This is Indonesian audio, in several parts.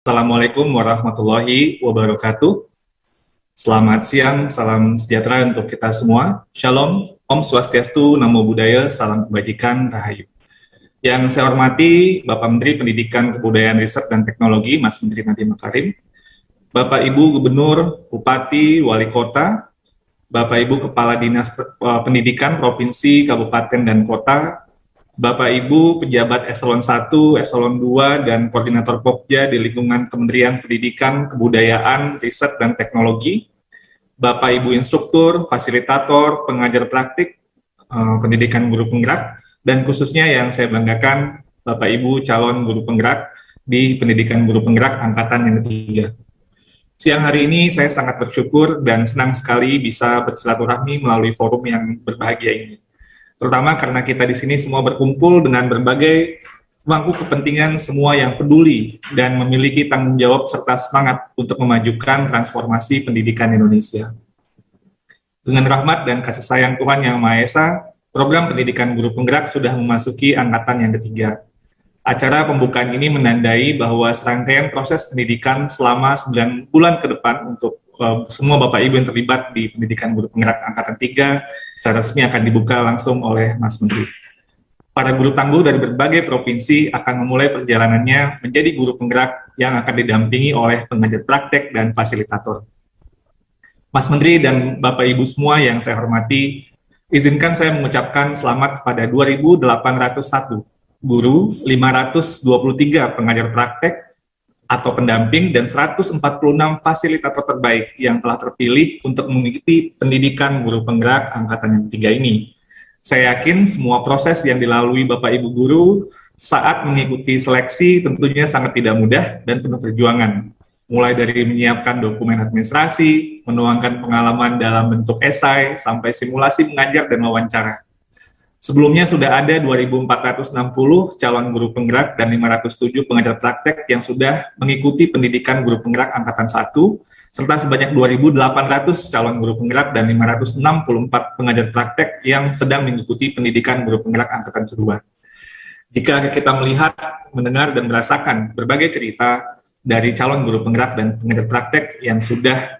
Assalamualaikum warahmatullahi wabarakatuh. Selamat siang, salam sejahtera untuk kita semua. Shalom, Om Swastiastu, Namo Buddhaya, salam kebajikan, Rahayu. Yang saya hormati Bapak Menteri Pendidikan, Kebudayaan, Riset, dan Teknologi, Mas Menteri Nadiem Makarim, Bapak Ibu Gubernur, Bupati, Wali Kota, Bapak Ibu Kepala Dinas Pendidikan Provinsi, Kabupaten, dan Kota, Bapak Ibu pejabat eselon 1, eselon 2, dan koordinator Pokja di lingkungan Kementerian Pendidikan, Kebudayaan, Riset, dan Teknologi, Bapak Ibu instruktur, fasilitator, pengajar praktik, pendidikan guru penggerak, dan khususnya yang saya banggakan, Bapak Ibu calon guru penggerak di pendidikan guru penggerak angkatan yang ketiga. Siang hari ini saya sangat bersyukur dan senang sekali bisa bersilaturahmi melalui forum yang berbahagia ini. Terutama karena kita di sini semua berkumpul dengan berbagai pemangku kepentingan semua yang peduli dan memiliki tanggung jawab serta semangat untuk memajukan transformasi pendidikan Indonesia. Dengan rahmat dan kasih sayang Tuhan Yang Maha Esa, program pendidikan guru penggerak sudah memasuki angkatan yang ketiga. Acara pembukaan ini menandai bahwa serangkaian proses pendidikan selama 9 bulan ke depan untuk semua Bapak Ibu yang terlibat di pendidikan guru penggerak angkatan 3 secara resmi akan dibuka langsung oleh Mas Menteri. Para guru tangguh dari berbagai provinsi akan memulai perjalanannya menjadi guru penggerak yang akan didampingi oleh pengajar praktek dan fasilitator. Mas Menteri dan Bapak Ibu semua yang saya hormati, izinkan saya mengucapkan selamat kepada 2.801 guru, 523 pengajar praktek atau pendamping, dan 146 fasilitator terbaik yang telah terpilih untuk mengikuti pendidikan guru penggerak angkatan yang ketiga ini. Saya yakin semua proses yang dilalui Bapak Ibu guru saat mengikuti seleksi tentunya sangat tidak mudah dan penuh perjuangan. Mulai dari menyiapkan dokumen administrasi, menuangkan pengalaman dalam bentuk esai, sampai simulasi mengajar dan wawancara. Sebelumnya sudah ada 2.460 calon guru penggerak dan 507 pengajar praktek yang sudah mengikuti pendidikan guru penggerak angkatan 1, serta sebanyak 2.800 calon guru penggerak dan 564 pengajar praktek yang sedang mengikuti pendidikan guru penggerak angkatan kedua. Jika kita melihat, mendengar, dan merasakan berbagai cerita dari calon guru penggerak dan pengajar praktek yang sudah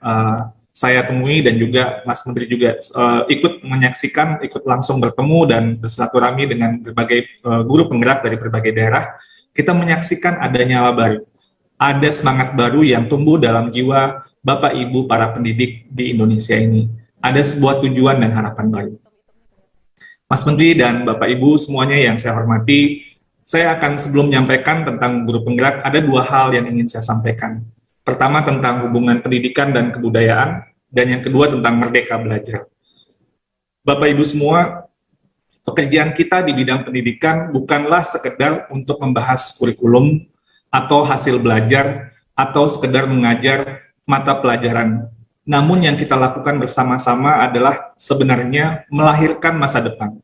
saya temui dan juga Mas Menteri juga ikut menyaksikan, ikut langsung bertemu dan bersilaturahmi dengan berbagai guru penggerak dari berbagai daerah, kita menyaksikan ada nyala baru, ada semangat baru yang tumbuh dalam jiwa Bapak Ibu para pendidik di Indonesia ini. Ada sebuah tujuan dan harapan baru. Mas Menteri dan Bapak Ibu semuanya yang saya hormati, saya akan sebelum menyampaikan tentang guru penggerak, ada dua hal yang ingin saya sampaikan. Pertama tentang hubungan pendidikan dan kebudayaan, dan yang kedua tentang merdeka belajar. Bapak Ibu semua, pekerjaan kita di bidang pendidikan bukanlah sekedar untuk membahas kurikulum atau hasil belajar atau sekedar mengajar mata pelajaran. Namun yang kita lakukan bersama-sama adalah sebenarnya melahirkan masa depan.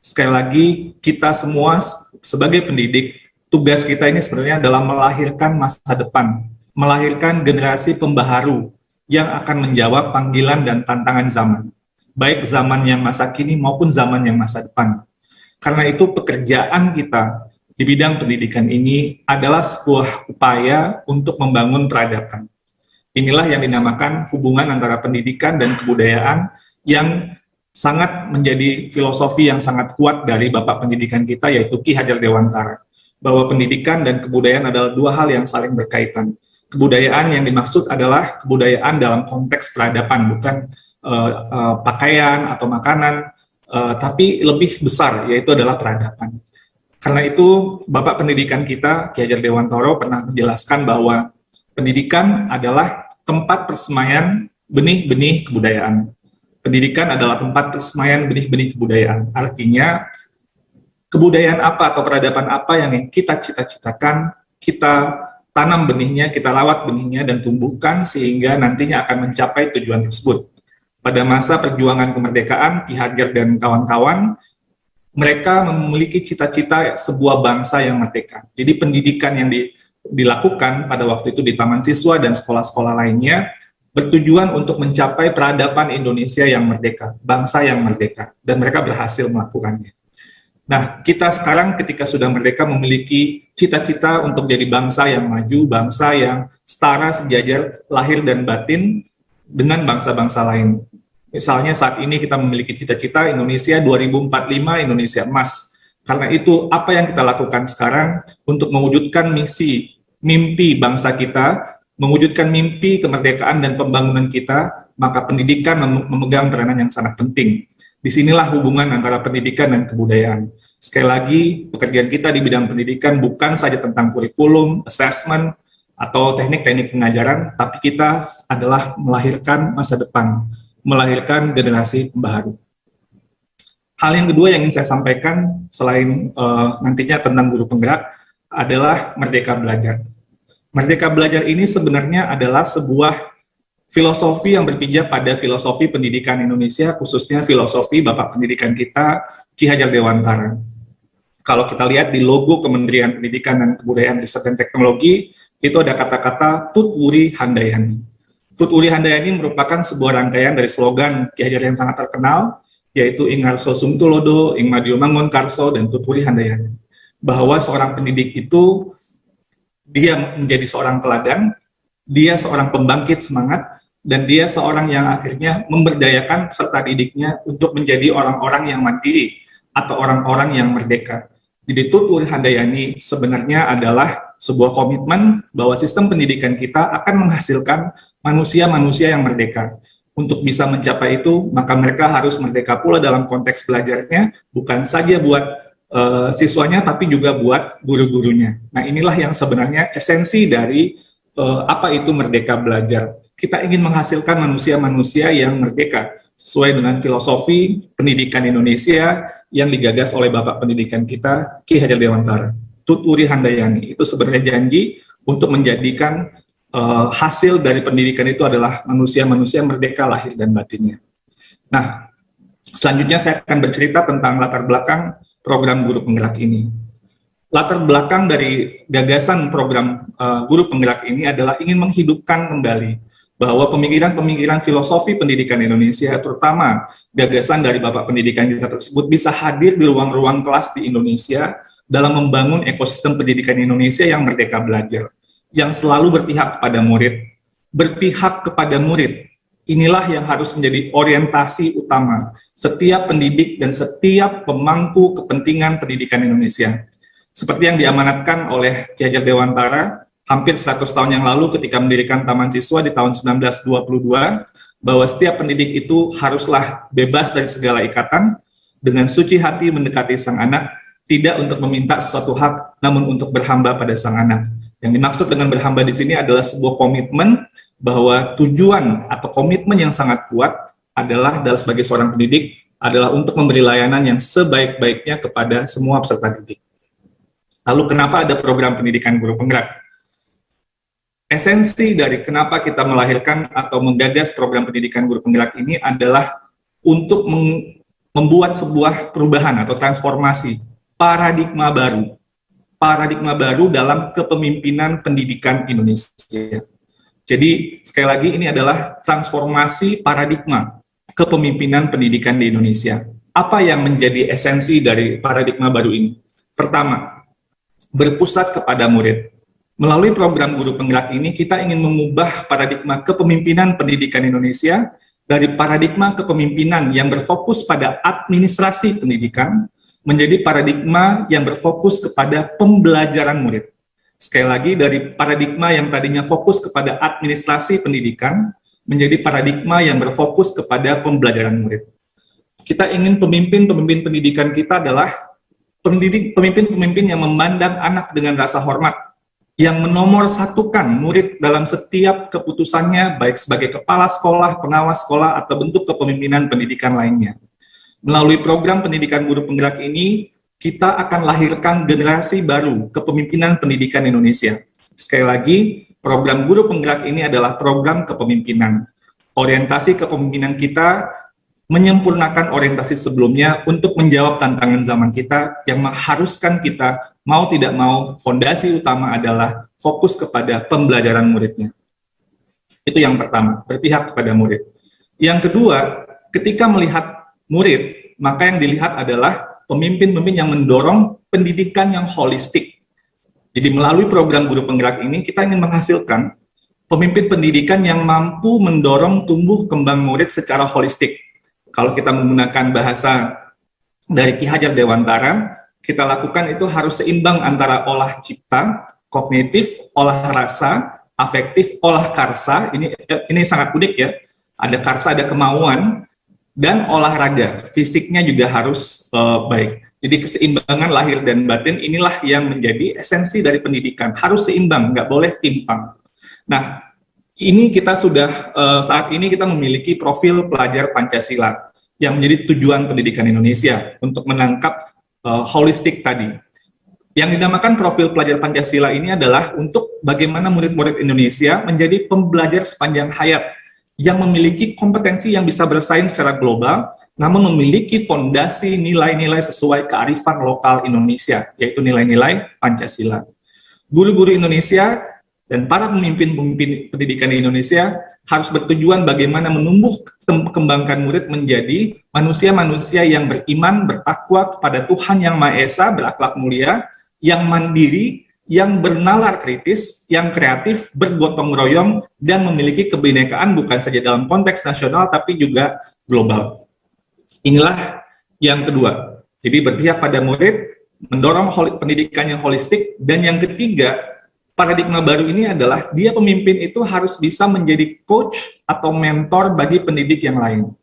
Sekali lagi, kita semua sebagai pendidik, tugas kita ini sebenarnya adalah melahirkan masa depan, melahirkan generasi pembaharu yang akan menjawab panggilan dan tantangan zaman, baik zaman yang masa kini maupun zaman yang masa depan. Karena itu pekerjaan kita di bidang pendidikan ini adalah sebuah upaya untuk membangun peradaban. Inilah yang dinamakan hubungan antara pendidikan dan kebudayaan yang sangat menjadi filosofi yang sangat kuat dari Bapak Pendidikan kita, yaitu Ki Hajar Dewantara, bahwa pendidikan dan kebudayaan adalah dua hal yang saling berkaitan. Kebudayaan yang dimaksud adalah kebudayaan dalam konteks peradaban, bukan pakaian atau makanan, tapi lebih besar, yaitu adalah peradaban. Karena itu, Bapak Pendidikan kita, Ki Hajar Dewantara, pernah menjelaskan bahwa pendidikan adalah tempat persemaian benih-benih kebudayaan. Pendidikan adalah tempat persemaian benih-benih kebudayaan. Artinya, kebudayaan apa atau peradaban apa yang kita cita-citakan, kita tanam benihnya, kita rawat benihnya dan tumbuhkan sehingga nantinya akan mencapai tujuan tersebut. Pada masa perjuangan kemerdekaan, Ki Hajar dan kawan-kawan, mereka memiliki cita-cita sebuah bangsa yang merdeka. Jadi pendidikan yang dilakukan pada waktu itu di taman siswa dan sekolah-sekolah lainnya bertujuan untuk mencapai peradaban Indonesia yang merdeka, bangsa yang merdeka, dan mereka berhasil melakukannya. Nah, kita sekarang ketika sudah merdeka memiliki cita-cita untuk jadi bangsa yang maju, bangsa yang setara sejajar lahir dan batin dengan bangsa-bangsa lain. Misalnya saat ini kita memiliki cita-cita Indonesia 2045, Indonesia emas. Karena itu apa yang kita lakukan sekarang untuk mewujudkan mimpi bangsa kita, mewujudkan mimpi kemerdekaan dan pembangunan kita, maka pendidikan memegang peranan yang sangat penting. Disinilah hubungan antara pendidikan dan kebudayaan. Sekali lagi, pekerjaan kita di bidang pendidikan bukan saja tentang kurikulum, assessment, atau teknik-teknik pengajaran, tapi kita adalah melahirkan masa depan, melahirkan generasi pembaharu. Hal yang kedua yang ingin saya sampaikan, selain nantinya tentang guru penggerak, adalah Merdeka Belajar. Merdeka Belajar ini sebenarnya adalah sebuah filosofi yang berpijak pada filosofi pendidikan Indonesia, khususnya filosofi Bapak Pendidikan kita, Ki Hajar Dewantara. Kalau kita lihat di logo Kementerian Pendidikan dan Kebudayaan Riset dan Teknologi, itu ada kata-kata Tut Wuri Handayani. Tut Wuri Handayani merupakan sebuah rangkaian dari slogan Ki Hajar yang sangat terkenal, yaitu Ing Harso Sumtulodo, Ing Madio Mangun Karso, dan Tut Wuri Handayani. Bahwa seorang pendidik itu, dia menjadi seorang teladan, dia seorang pembangkit semangat, dan dia seorang yang akhirnya memberdayakan peserta didiknya untuk menjadi orang-orang yang mandiri atau orang-orang yang merdeka. Jadi Tut Wuri Handayani sebenarnya adalah sebuah komitmen bahwa sistem pendidikan kita akan menghasilkan manusia-manusia yang merdeka. Untuk bisa mencapai itu, maka mereka harus merdeka pula dalam konteks belajarnya, bukan saja buat siswanya, tapi juga buat guru-gurunya. Nah, inilah yang sebenarnya esensi dari apa itu Merdeka Belajar. Kita ingin menghasilkan manusia-manusia yang merdeka sesuai dengan filosofi pendidikan Indonesia yang digagas oleh Bapak Pendidikan kita, Ki Hajar Dewantara. Tut Wuri Handayani itu sebenarnya janji untuk menjadikan hasil dari pendidikan itu adalah manusia-manusia merdeka lahir dan batinnya. Nah, selanjutnya saya akan bercerita tentang latar belakang program guru penggerak ini. Latar belakang dari gagasan program guru penggerak ini adalah ingin menghidupkan kembali bahwa pemikiran-pemikiran filosofi pendidikan Indonesia, terutama gagasan dari Bapak Pendidikan kita tersebut, bisa hadir di ruang-ruang kelas di Indonesia dalam membangun ekosistem pendidikan Indonesia yang merdeka belajar, yang selalu berpihak kepada murid. Berpihak kepada murid, inilah yang harus menjadi orientasi utama setiap pendidik dan setiap pemangku kepentingan pendidikan Indonesia. Seperti yang diamanatkan oleh Ki Hajar Dewantara hampir 100 tahun yang lalu ketika mendirikan Taman Siswa di tahun 1922, bahwa setiap pendidik itu haruslah bebas dari segala ikatan, dengan suci hati mendekati sang anak, tidak untuk meminta sesuatu hak, namun untuk berhamba pada sang anak. Yang dimaksud dengan berhamba di sini adalah sebuah komitmen bahwa tujuan atau komitmen yang sangat kuat adalah dalam sebagai seorang pendidik adalah untuk memberi layanan yang sebaik-baiknya kepada semua peserta didik. Lalu kenapa ada program pendidikan guru penggerak? Esensi dari kenapa kita melahirkan atau menggagas program pendidikan guru penggerak ini adalah untuk membuat sebuah perubahan atau transformasi paradigma baru dalam kepemimpinan pendidikan Indonesia. Jadi sekali lagi ini adalah transformasi paradigma kepemimpinan pendidikan di Indonesia. Apa yang menjadi esensi dari paradigma baru ini? Pertama, berpusat kepada murid. Melalui program guru penggerak ini, kita ingin mengubah paradigma kepemimpinan pendidikan Indonesia dari paradigma kepemimpinan yang berfokus pada administrasi pendidikan menjadi paradigma yang berfokus kepada pembelajaran murid. Sekali lagi, dari paradigma yang tadinya fokus kepada administrasi pendidikan menjadi paradigma yang berfokus kepada pembelajaran murid. Kita ingin pemimpin-pemimpin pendidikan kita adalah pemimpin-pemimpin yang memandang anak dengan rasa hormat, yang menomorsatukan murid dalam setiap keputusannya, baik sebagai kepala sekolah, pengawas sekolah, atau bentuk kepemimpinan pendidikan lainnya. Melalui program pendidikan guru penggerak ini, kita akan lahirkan generasi baru kepemimpinan pendidikan Indonesia. Sekali lagi, program guru penggerak ini adalah program kepemimpinan. Orientasi kepemimpinan kita menyempurnakan orientasi sebelumnya untuk menjawab tantangan zaman kita yang mengharuskan kita mau tidak mau fondasi utama adalah fokus kepada pembelajaran muridnya. Itu yang pertama, berpihak kepada murid. Yang kedua, ketika melihat murid, maka yang dilihat adalah pemimpin-pemimpin yang mendorong pendidikan yang holistik. Jadi melalui program guru penggerak ini kita ingin menghasilkan pemimpin pendidikan yang mampu mendorong tumbuh kembang murid secara holistik. Kalau kita menggunakan bahasa dari Ki Hajar Dewantara, kita lakukan itu harus seimbang antara olah cipta, kognitif, olah rasa, afektif, olah karsa. Ini sangat unik ya. Ada karsa, ada kemauan, dan olahraga. Fisiknya juga harus baik. Jadi keseimbangan lahir dan batin inilah yang menjadi esensi dari pendidikan. Harus seimbang, nggak boleh timpang. Nah, ini kita sudah saat ini kita memiliki profil pelajar Pancasila yang menjadi tujuan pendidikan Indonesia untuk menangkap holistik tadi. Yang dinamakan profil pelajar Pancasila ini adalah untuk bagaimana murid-murid Indonesia menjadi pembelajar sepanjang hayat yang memiliki kompetensi yang bisa bersaing secara global, namun memiliki fondasi nilai-nilai sesuai kearifan lokal Indonesia, yaitu nilai-nilai Pancasila. Guru-guru Indonesia dan para pemimpin-pemimpin pendidikan di Indonesia harus bertujuan bagaimana menumbuh kembangkan murid menjadi manusia-manusia yang beriman, bertakwa kepada Tuhan Yang Maha Esa, berakhlak mulia, yang mandiri, yang bernalar kritis, yang kreatif, bergotong royong, dan memiliki kebinekaan bukan saja dalam konteks nasional tapi juga global. Inilah yang kedua. Jadi berpihak pada murid, mendorong pendidikan yang holistik, dan yang ketiga, paradigma baru ini adalah dia pemimpin itu harus bisa menjadi coach atau mentor bagi pendidik yang lain.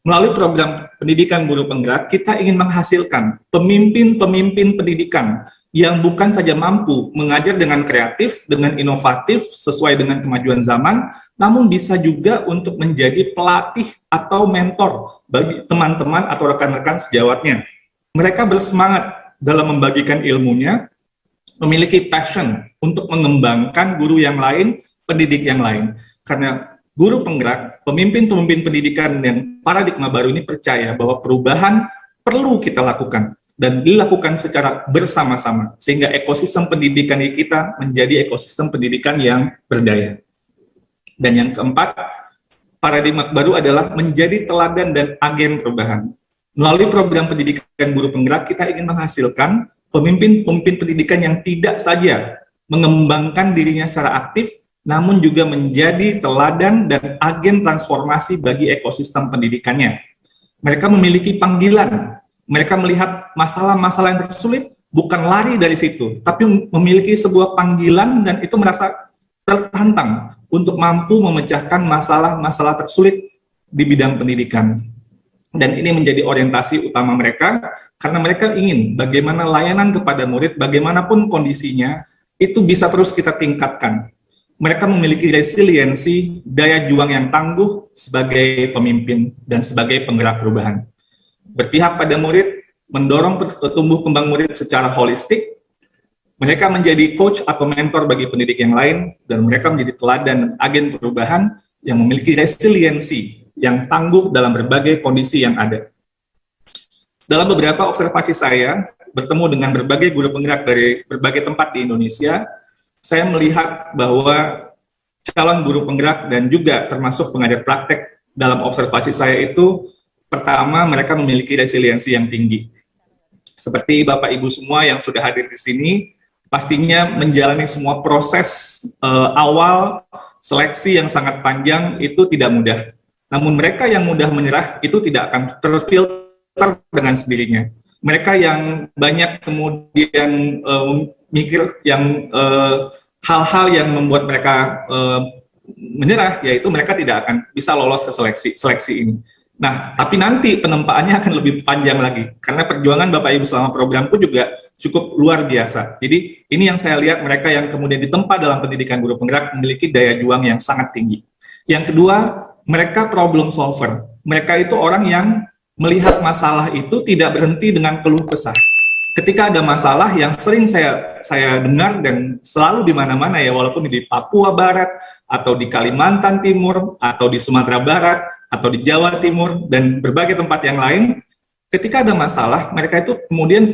Melalui program pendidikan guru penggerak, kita ingin menghasilkan pemimpin-pemimpin pendidikan yang bukan saja mampu mengajar dengan kreatif, dengan inovatif, sesuai dengan kemajuan zaman, namun bisa juga untuk menjadi pelatih atau mentor bagi teman-teman atau rekan-rekan sejawatnya. Mereka bersemangat dalam membagikan ilmunya, memiliki passion untuk mengembangkan guru yang lain, pendidik yang lain. Karena guru penggerak, pemimpin-pemimpin pendidikan dan paradigma baru ini percaya bahwa perubahan perlu kita lakukan dan dilakukan secara bersama-sama sehingga ekosistem pendidikan kita menjadi ekosistem pendidikan yang berdaya. Dan yang keempat, paradigma baru adalah menjadi teladan dan agen perubahan. Melalui program pendidikan guru penggerak, kita ingin menghasilkan pemimpin-pemimpin pendidikan yang tidak saja mengembangkan dirinya secara aktif, namun juga menjadi teladan dan agen transformasi bagi ekosistem pendidikannya. Mereka memiliki panggilan, mereka melihat masalah-masalah yang tersulit, bukan lari dari situ, tapi memiliki sebuah panggilan dan itu merasa tertantang untuk mampu memecahkan masalah-masalah tersulit di bidang pendidikan. Dan ini menjadi orientasi utama mereka, karena mereka ingin bagaimana layanan kepada murid, bagaimanapun kondisinya, itu bisa terus kita tingkatkan. Mereka memiliki resiliensi, daya juang yang tangguh sebagai pemimpin dan sebagai penggerak perubahan. Berpihak pada murid, mendorong tumbuh kembang murid secara holistik, mereka menjadi coach atau mentor bagi pendidik yang lain, dan mereka menjadi teladan dan agen perubahan yang memiliki resiliensi yang tangguh dalam berbagai kondisi yang ada. Dalam beberapa observasi saya, bertemu dengan berbagai guru penggerak dari berbagai tempat di Indonesia, saya melihat bahwa calon guru penggerak dan juga termasuk pengajar praktek dalam observasi saya itu, pertama mereka memiliki resiliensi yang tinggi. Seperti Bapak Ibu semua yang sudah hadir di sini, pastinya menjalani semua proses awal seleksi yang sangat panjang itu tidak mudah. Namun mereka yang mudah menyerah itu tidak akan terfilter dengan sendirinya. Mereka yang banyak kemudian mikir yang hal-hal yang membuat mereka menyerah, yaitu mereka tidak akan bisa lolos ke seleksi ini. Nah, tapi nanti penempaannya akan lebih panjang lagi, karena perjuangan Bapak Ibu selama program pun juga cukup luar biasa. Jadi ini yang saya lihat, mereka yang kemudian ditempa dalam pendidikan guru penggerak memiliki daya juang yang sangat tinggi. Yang kedua, mereka problem solver. Mereka itu orang yang melihat masalah itu tidak berhenti dengan keluh kesah. Ketika ada masalah yang sering saya dengar dan selalu di mana-mana ya, walaupun di Papua Barat atau di Kalimantan Timur atau di Sumatera Barat atau di Jawa Timur dan berbagai tempat yang lain, ketika ada masalah mereka itu kemudian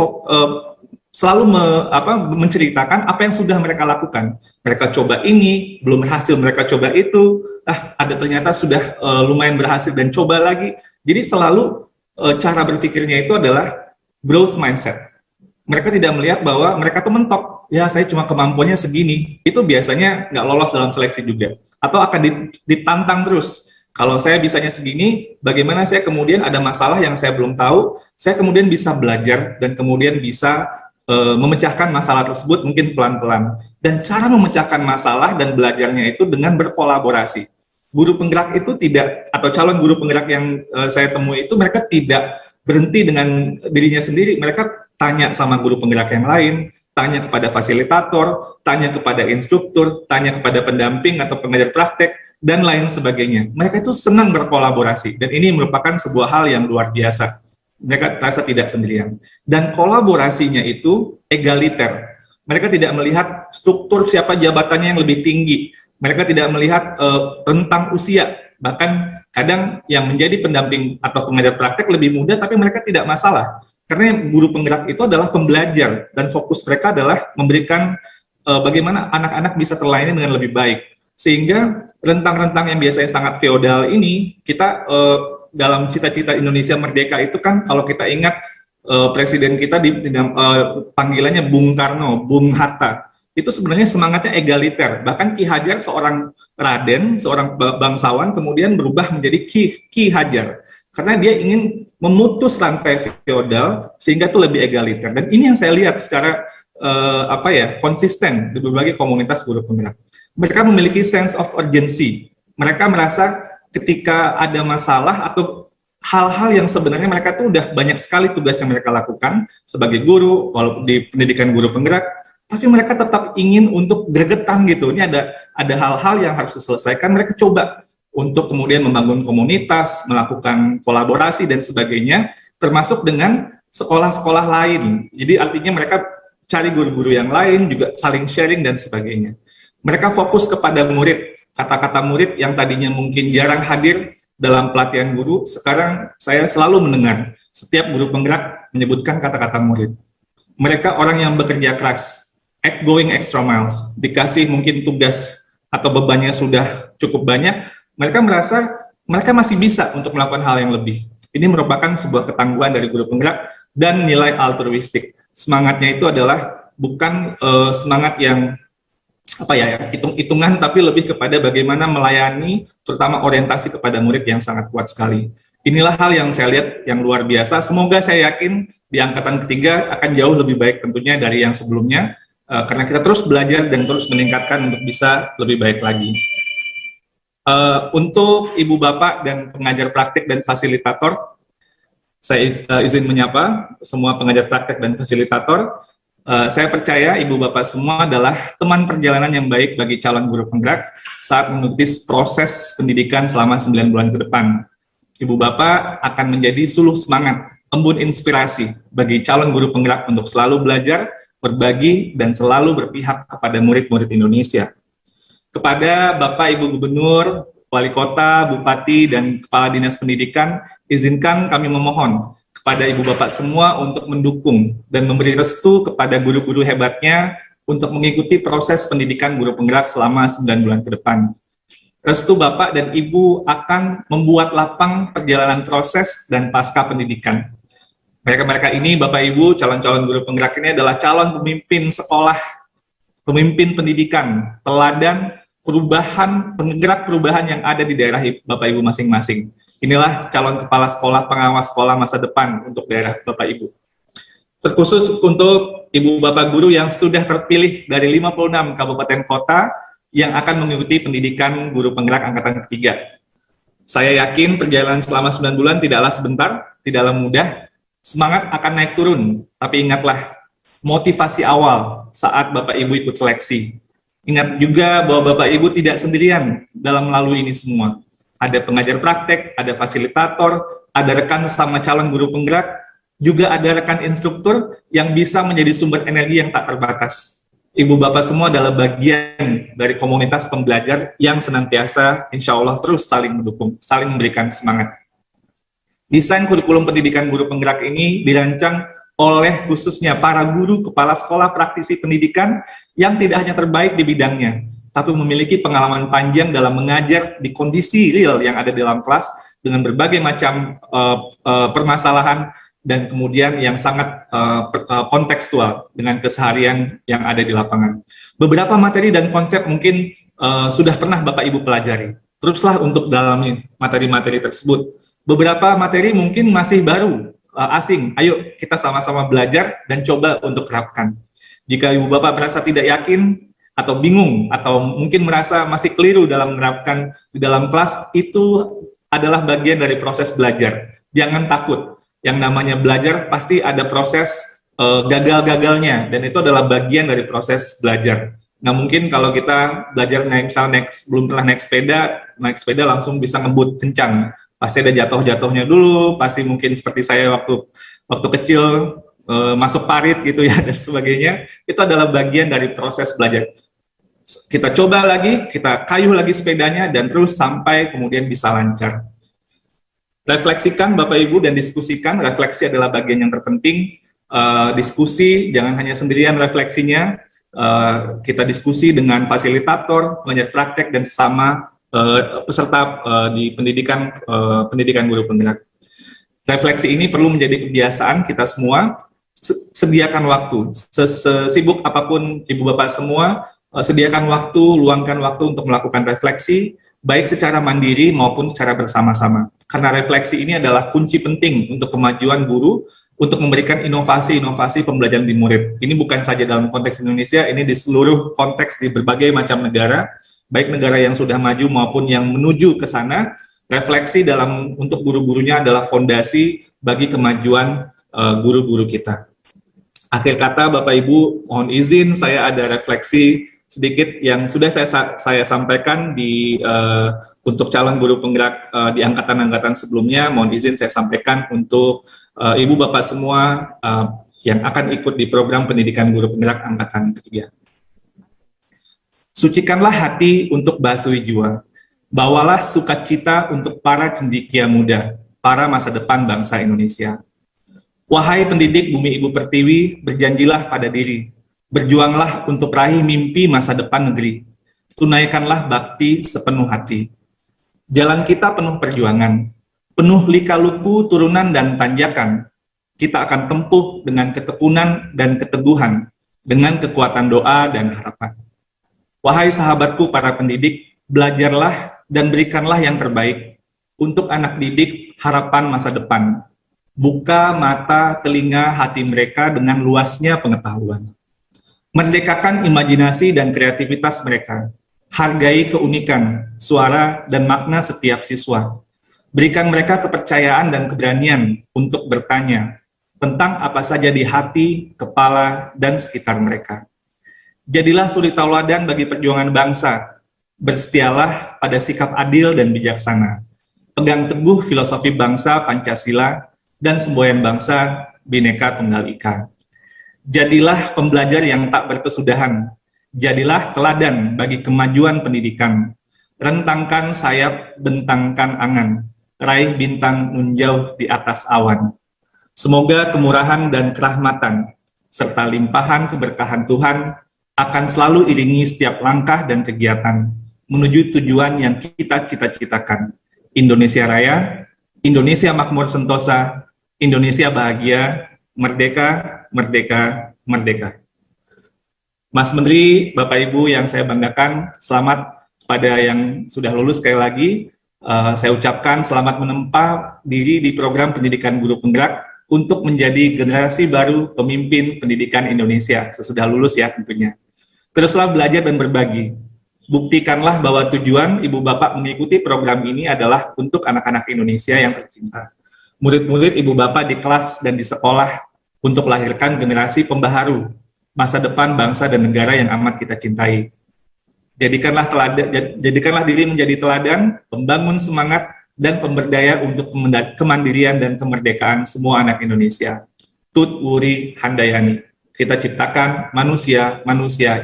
selalu menceritakan apa yang sudah mereka lakukan. Mereka coba ini, belum berhasil, mereka coba itu, ada ternyata sudah lumayan berhasil dan coba lagi. Jadi selalu cara berpikirnya itu adalah growth mindset. Mereka tidak melihat bahwa mereka tuh mentok, ya saya cuma kemampuannya segini, itu biasanya nggak lolos dalam seleksi juga, atau akan ditantang terus. Kalau saya bisanya segini, bagaimana saya kemudian ada masalah yang saya belum tahu, saya kemudian bisa belajar dan kemudian bisa memecahkan masalah tersebut mungkin pelan-pelan. Dan cara memecahkan masalah dan belajarnya itu dengan berkolaborasi. Guru penggerak itu tidak, atau calon guru penggerak yang saya temui itu, mereka tidak berhenti dengan dirinya sendiri, mereka tanya sama guru penggerak yang lain, tanya kepada fasilitator, tanya kepada instruktur, tanya kepada pendamping atau pengajar praktek, dan lain sebagainya. Mereka itu senang berkolaborasi, dan ini merupakan sebuah hal yang luar biasa. Mereka terasa tidak sendirian. Dan kolaborasinya itu egaliter. Mereka tidak melihat struktur siapa jabatannya yang lebih tinggi. Mereka tidak melihat rentang usia. Bahkan kadang yang menjadi pendamping atau pengajar praktek lebih muda, tapi mereka tidak masalah. Karena guru penggerak itu adalah pembelajar, dan fokus mereka adalah memberikan bagaimana anak-anak bisa terlayani dengan lebih baik. Sehingga rentang-rentang yang biasanya sangat feodal ini, kita dalam cita-cita Indonesia Merdeka itu kan, kalau kita ingat presiden kita panggilannya Bung Karno, Bung Hatta, itu sebenarnya semangatnya egaliter. Bahkan Ki Hajar, seorang Raden, seorang bangsawan, kemudian berubah menjadi Ki Hajar, karena dia ingin memutus rantai feodal sehingga itu lebih egaliter. Dan ini yang saya lihat secara konsisten di berbagai komunitas guru penggerak. Mereka memiliki sense of urgency. Mereka merasa ketika ada masalah atau hal-hal yang sebenarnya mereka tuh udah banyak sekali tugas yang mereka lakukan sebagai guru, walaupun di pendidikan guru penggerak, tapi mereka tetap ingin untuk gregetan gitu. Ini ada hal-hal yang harus diselesaikan. Mereka coba untuk kemudian membangun komunitas, melakukan kolaborasi dan sebagainya, termasuk dengan sekolah-sekolah lain. Jadi artinya mereka cari guru-guru yang lain, juga saling sharing dan sebagainya. Mereka fokus kepada murid. Kata-kata murid yang tadinya mungkin jarang hadir dalam pelatihan guru, sekarang saya selalu mendengar setiap guru penggerak menyebutkan kata-kata murid. Mereka orang yang bekerja keras, going extra miles, dikasih mungkin tugas atau bebannya sudah cukup banyak, mereka merasa mereka masih bisa untuk melakukan hal yang lebih. Ini merupakan sebuah ketangguhan dari guru penggerak dan nilai altruistik. Semangatnya itu adalah bukan semangat yang hitung-hitungan, tapi lebih kepada bagaimana melayani, terutama orientasi kepada murid yang sangat kuat sekali. Inilah hal yang saya lihat yang luar biasa. Semoga saya yakin di angkatan ketiga akan jauh lebih baik tentunya dari yang sebelumnya, karena kita terus belajar dan terus meningkatkan untuk bisa lebih baik lagi. Untuk Ibu Bapak dan pengajar praktik dan fasilitator, saya izin menyapa semua pengajar praktek dan fasilitator. Saya percaya Ibu Bapak semua adalah teman perjalanan yang baik bagi calon guru penggerak saat mengikuti proses pendidikan selama 9 bulan ke depan. Ibu Bapak akan menjadi suluh semangat, embun inspirasi bagi calon guru penggerak untuk selalu belajar, berbagi, dan selalu berpihak kepada murid-murid Indonesia. Kepada Bapak Ibu Gubernur, Wali Kota, Bupati, dan Kepala Dinas Pendidikan, izinkan kami memohon kepada Ibu Bapak semua untuk mendukung dan memberi restu kepada guru-guru hebatnya untuk mengikuti proses pendidikan guru penggerak selama 9 bulan ke depan. Restu Bapak dan Ibu akan membuat lapang perjalanan proses dan pasca pendidikan. Mereka-mereka ini, Bapak Ibu, calon-calon guru penggerak ini adalah calon pemimpin sekolah, pemimpin pendidikan, teladan perubahan, penggerak perubahan yang ada di daerah Bapak Ibu masing-masing. Inilah calon kepala sekolah, pengawas sekolah masa depan untuk daerah Bapak Ibu. Terkhusus untuk Ibu Bapak Guru yang sudah terpilih dari 56 kabupaten kota yang akan mengikuti pendidikan guru penggerak angkatan ketiga. Saya yakin perjalanan selama 9 bulan tidaklah sebentar, tidaklah mudah. Semangat akan naik turun, tapi ingatlah motivasi awal saat Bapak Ibu ikut seleksi. Ingat juga bahwa Bapak Ibu tidak sendirian dalam melalui ini semua. Ada pengajar praktek, ada fasilitator, ada rekan sama calon guru penggerak, juga ada rekan instruktur yang bisa menjadi sumber energi yang tak terbatas. Ibu Bapak semua adalah bagian dari komunitas pembelajar yang senantiasa insya Allah terus saling mendukung, saling memberikan semangat. Desain kurikulum pendidikan guru penggerak ini dirancang oleh khususnya para guru, kepala sekolah, praktisi pendidikan yang tidak hanya terbaik di bidangnya, tapi memiliki pengalaman panjang dalam mengajar di kondisi real yang ada di dalam kelas dengan berbagai macam permasalahan dan kemudian yang sangat kontekstual dengan keseharian yang ada di lapangan. Beberapa materi dan konsep mungkin sudah pernah Bapak Ibu pelajari. Teruslah untuk dalami materi-materi tersebut. Beberapa materi mungkin masih baru, asing. Ayo kita sama-sama belajar dan coba untuk terapkan. Jika Ibu Bapak merasa tidak yakin atau bingung atau mungkin merasa masih keliru dalam menerapkan di dalam kelas, itu adalah bagian dari proses belajar. Jangan takut. Yang namanya belajar pasti ada proses gagal-gagalnya, dan itu adalah bagian dari proses belajar. Nah, mungkin kalau kita belajar belum pernah naik sepeda langsung bisa ngebut kencang. Pasti ada jatuh-jatuhnya dulu, pasti mungkin seperti saya waktu kecil masuk parit gitu ya dan sebagainya. Itu adalah bagian dari proses belajar. Kita coba lagi, kita kayuh lagi sepedanya, dan terus sampai kemudian bisa lancar. Refleksikan Bapak Ibu dan diskusikan. Refleksi adalah bagian yang terpenting. Diskusi, jangan hanya sendirian refleksinya. Kita diskusi dengan fasilitator, pengajar praktek, dan sesama peserta di pendidikan guru penggerak. Refleksi ini perlu menjadi kebiasaan kita semua. Sediakan waktu. Sesibuk apapun Ibu Bapak semua, sediakan waktu, luangkan waktu untuk melakukan refleksi, baik secara mandiri maupun secara bersama-sama. Karena refleksi ini adalah kunci penting untuk kemajuan guru, untuk memberikan inovasi-inovasi pembelajaran di murid. Ini bukan saja dalam konteks Indonesia, ini di seluruh konteks di berbagai macam negara, baik negara yang sudah maju maupun yang menuju ke sana. Refleksi untuk guru-gurunya adalah fondasi bagi kemajuan guru-guru kita. Akhir kata Bapak Ibu, mohon izin saya ada refleksi sedikit yang sudah saya sampaikan untuk calon guru penggerak di angkatan-angkatan sebelumnya. Mohon izin saya sampaikan untuk Ibu Bapak semua yang akan ikut di program pendidikan guru penggerak angkatan ketiga. Sucikanlah hati untuk basuhi jiwa. Bawalah sukacita untuk para cendekia muda, para masa depan bangsa Indonesia. Wahai pendidik bumi Ibu Pertiwi, berjanjilah pada diri. Berjuanglah untuk raih mimpi masa depan negeri. Tunaikanlah bakti sepenuh hati. Jalan kita penuh perjuangan, penuh lika-liku turunan dan tanjakan. Kita akan tempuh dengan ketekunan dan keteguhan, dengan kekuatan doa dan harapan. Wahai sahabatku para pendidik, belajarlah dan berikanlah yang terbaik untuk anak didik harapan masa depan. Buka mata, telinga, hati mereka dengan luasnya pengetahuan. Merdekakan imajinasi dan kreativitas mereka. Hargai keunikan, suara, dan makna setiap siswa. Berikan mereka kepercayaan dan keberanian untuk bertanya tentang apa saja di hati, kepala, dan sekitar mereka. Jadilah suri tauladan bagi perjuangan bangsa. Bersetialah pada sikap adil dan bijaksana. Pegang teguh filosofi bangsa Pancasila dan semboyan bangsa Bhinneka Tunggal Ika. Jadilah pembelajar yang tak berkesudahan. Jadilah teladan bagi kemajuan pendidikan. Rentangkan sayap, bentangkan angan. Raih bintang nunjauh di atas awan. Semoga kemurahan dan kerahmatan, serta limpahan keberkahan Tuhan akan selalu iringi setiap langkah dan kegiatan menuju tujuan yang kita cita-citakan. Indonesia Raya, Indonesia Makmur Sentosa, Indonesia Bahagia, Merdeka, Merdeka, Merdeka. Mas Menteri, Bapak Ibu yang saya banggakan, selamat pada yang sudah lulus sekali lagi. Saya ucapkan selamat menempa diri di program pendidikan guru penggerak untuk menjadi generasi baru pemimpin pendidikan Indonesia sesudah lulus ya tentunya. Teruslah belajar dan berbagi. Buktikanlah bahwa tujuan Ibu Bapak mengikuti program ini adalah untuk anak-anak Indonesia yang tercinta. Murid-murid Ibu Bapak di kelas dan di sekolah untuk melahirkan generasi pembaharu masa depan bangsa dan negara yang amat kita cintai. Jadikanlah diri menjadi teladan, pembangun semangat, dan pemberdaya untuk kemandirian dan kemerdekaan semua anak Indonesia. Tut Wuri Handayani. Kita ciptakan manusia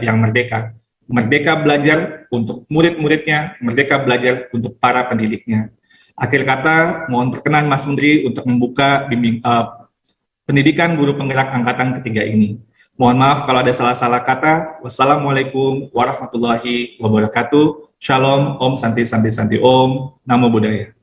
yang merdeka. Merdeka belajar untuk murid-muridnya, merdeka belajar untuk para pendidiknya. Akhir kata, mohon perkenan Mas Menteri untuk membuka pendidikan guru penggerak angkatan ketiga ini. Mohon maaf kalau ada salah-salah kata. Wassalamualaikum warahmatullahi wabarakatuh. Shalom, Om Santi Santi Santi Om. Namo Buddhaya.